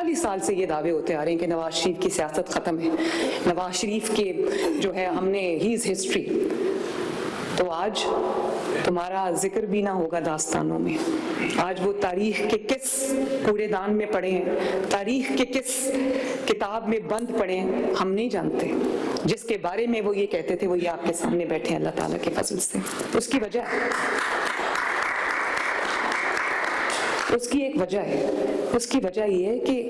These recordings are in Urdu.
40 سال سے یہ دعوے ہوتے آ رہے ہیں کہ نواز شریف کی سیاست ختم ہے, نواز شریف کے جو ہے ہم نے ہی از ہسٹری. تو آج تمہارا ذکر بھی نہ ہوگا داستانوں میں. آج وہ تاریخ کے کس کوڑے دان میں پڑے ہیں, تاریخ کے کس کتاب میں بند پڑے ہیں, ہم نہیں جانتے. جس کے بارے میں وہ یہ کہتے تھے وہ یہ آپ کے سامنے بیٹھے ہیں اللہ تعالیٰ کے فضل سے. اس کی وجہ, اس کی ایک وجہ ہے. اس کی وجہ یہ ہے کہ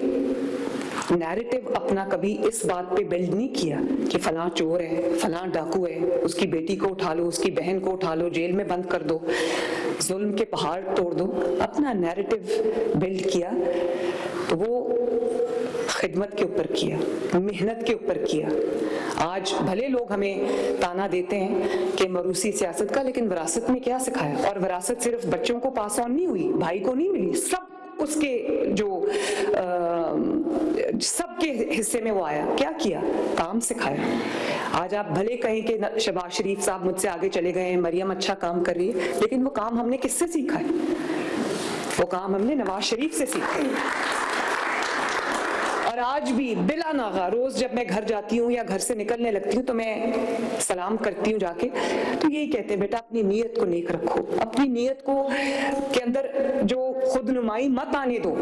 نیریٹو اپنا کبھی اس بات پہ بلڈ نہیں کیا کہ فلاں چور ہے, فلاں ڈاکو ہے, اس کی بیٹی کو اٹھا لو, اس کی بہن کو اٹھا لو, جیل میں بند کر دو, ظلم کے پہاڑ توڑ دو. اپنا نیریٹو بلڈ کیا تو وہ خدمت کے اوپر کیا, محنت کے اوپر کیا. آج بھلے لوگ ہمیں تانا دیتے ہیں کہ موروثی سیاست کا, لیکن وراثت میں کیا سکھایا؟ اور وراثت صرف بچوں کو پاس آن نہیں ہوئی, بھائی کو نہیں ملی, سب اس کے جو سب کے حصے میں وہ آیا. کیا کیا؟ کام سکھایا. آج آپ بھلے کہیں کہ شہباز شریف صاحب مجھ سے آگے چلے گئے ہیں, مریم اچھا کام کر رہی ہے, لیکن وہ کام ہم نے کس سے سیکھا ہے؟ وہ کام ہم نے نواز شریف سے سیکھا ہے. اور آج بھی بلا ناغہ روز جب میں گھر جاتی ہوں یا گھر سے نکلنے لگتی ہوں تو میں سلام کرتی ہوں جا کے, تو یہی کہتے ہیں بیٹا اپنی نیت کو نیک رکھو, اپنی نیت کو کے اندر جو خود نمائی مت آنے دو,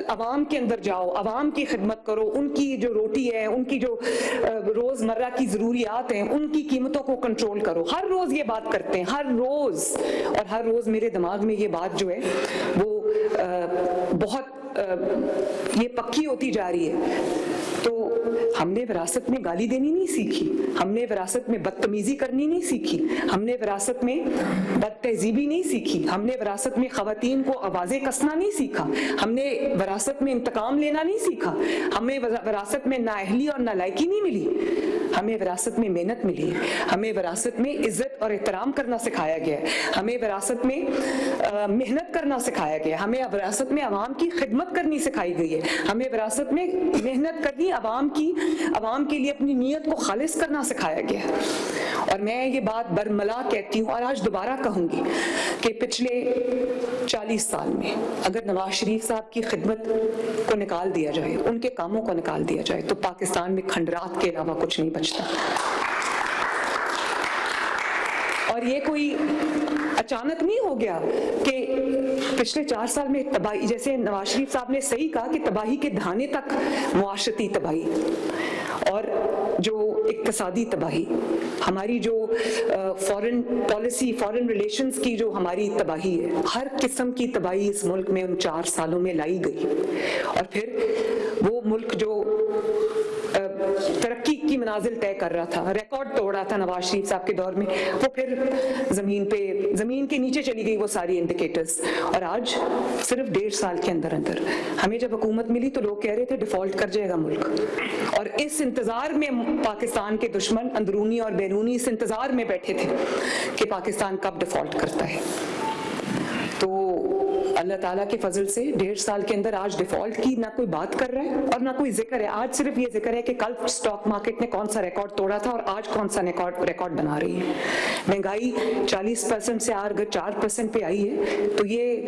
عوام کے اندر جاؤ, عوام کی خدمت کرو, ان کی جو روٹی ہے, ان کی جو روز مرہ کی ضروریات ہیں, ان کی قیمتوں کو کنٹرول کرو. ہر روز یہ بات کرتے ہیں, ہر روز, اور ہر روز میرے دماغ میں یہ بات جو ہے وہ بہت یہ پکی ہوتی جا رہی ہے. تو ہم نے وراثت میں گالی دینی نہیں سیکھی, ہم نے وراثت میں بدتمیزی کرنی نہیں سیکھی, ہم نے وراثت میں بد تہذیبی نہیں سیکھی, ہم نے وراثت میں خواتین کو آوازیں کسنا نہیں سیکھا, ہم نے وراثت میں انتقام لینا نہیں سیکھا, ہمیں وراثت میں نااہلی اور نالائکی نہیں ملی, ہمیں وراثت میں محنت ملی, ہمیں وراثت میں عزت اور احترام کرنا سکھایا گیا ہے, ہمیں وراثت میں محنت کرنا سکھایا گیا, ہمیں وراثت میں عوام کی خدمت کرنی سکھائی گئی ہے, ہمیں وراثت میں محنت کرنی, عوام کے لیے اپنی نیت کو خالص کرنا سکھایا گیا ہے. اور میں یہ بات برملا کہتی ہوں اور آج دوبارہ کہوں گی کہ پچھلے 40 سال میں اگر نواز شریف صاحب کی خدمت کو نکال دیا جائے, ان کے کاموں کو نکال دیا جائے, تو پاکستان میں کھنڈرات کے علاوہ کچھ نہیں بچتا. اور یہ کوئی اچانک نہیں ہو گیا کہ پچھلے 4 سال میں تباہی, جیسے نواز شریف صاحب نے صحیح کہا کہ تباہی کے دھانے تک معاشرتی تباہی, اور جو اقتصادی تباہی, ہماری جو فورن پالیسی, فورن ریلیشنز کی جو ہماری تباہی ہے, ہر قسم کی تباہی اس ملک میں ان 4 سالوں میں لائی گئی. اور پھر وہ ملک جو ترقی کی منازل طے کر رہا تھا, ریکارڈ توڑ رہا تھا نواز شریف صاحب کے دور میں, وہ پھر زمین کے نیچے چلی گئی وہ ساری انڈیکیٹرز. اور آج صرف 1.5 سال کے اندر ہمیں جب حکومت ملی تو لوگ کہہ رہے تھے ڈیفالٹ کر جائے گا ملک, اور اس انتظار میں پاکستان کے دشمن اندرونی اور بیرونی اس انتظار میں بیٹھے تھے کہ پاکستان کب ڈیفالٹ کرتا ہے. تو اللہ تعالیٰ کے فضل سے 1.5 سال کے اندر آج ڈیفالٹ کی نہ کوئی بات کر رہا ہے اور نہ کوئی ذکر ہے. آج صرف یہ ذکر ہے کہ کل سٹاک مارکیٹ نے کون سا ریکارڈ توڑا تھا اور آج کون سا ریکارڈ بنا رہی ہے. مہنگائی 40% سے اگر 4% پہ آئی ہے تو یہ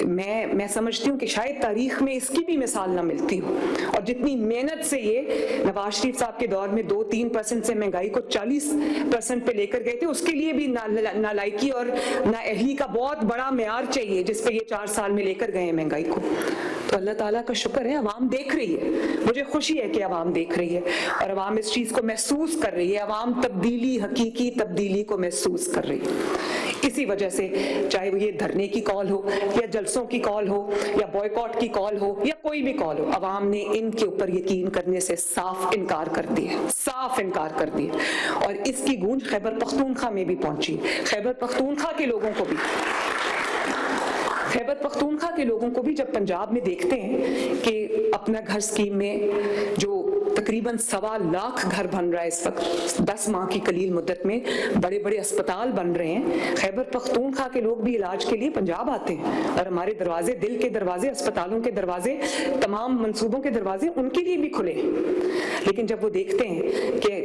میں سمجھتی ہوں کہ شاید تاریخ میں اس کی بھی مثال نہ ملتی ہو. اور جتنی محنت سے یہ نواز شریف صاحب کے دور میں 2-3% سے مہنگائی کو 40% پہ لے کر گئے تھے, اس کے لیے بھی نالائکی اور نااہلی کا بہت بڑا معیار چاہیے جس پہ یہ 4 سال میں لے کر گئے ہیں مہنگائی کو. تو اللہ تعالیٰ کا شکر ہے عوام دیکھ رہی ہے, مجھے خوشی ہے کہ عوام دیکھ رہی ہے اور عوام اس چیز کو محسوس کر رہی ہے, عوام تبدیلی, حقیقی تبدیلی کو محسوس کر رہی ہے. اسی وجہ سے چاہے وہ یہ دھرنے کی کال ہو یا جلسوں کی کال ہو یا بوائیکاٹ کی کال ہو یا کوئی بھی کال ہو, عوام نے ان کے اوپر یقین کرنے سے صاف انکار کر دیا, صاف انکار کر دیا. اور اس کی گونج خیبر پختونخوا میں بھی پہنچی. خیبر پختونخوا کے لوگوں کو بھی جب پنجاب میں دیکھتے ہیں کہ اپنا گھر اسکیم میں جو تقریباً 1.25 لاکھ گھر بن رہا ہے اس وقت 10 ماہ کی قلیل مدت میں, بڑے بڑے اسپتال بن رہے ہیں, خیبر پختونخوا کے لوگ بھی علاج کے لیے پنجاب آتے ہیں اور ہمارے دروازے, دل کے دروازے, اسپتالوں کے دروازے, تمام منصوبوں کے دروازے ان کے لیے بھی کھلے ہیں. لیکن جب وہ دیکھتے ہیں کہ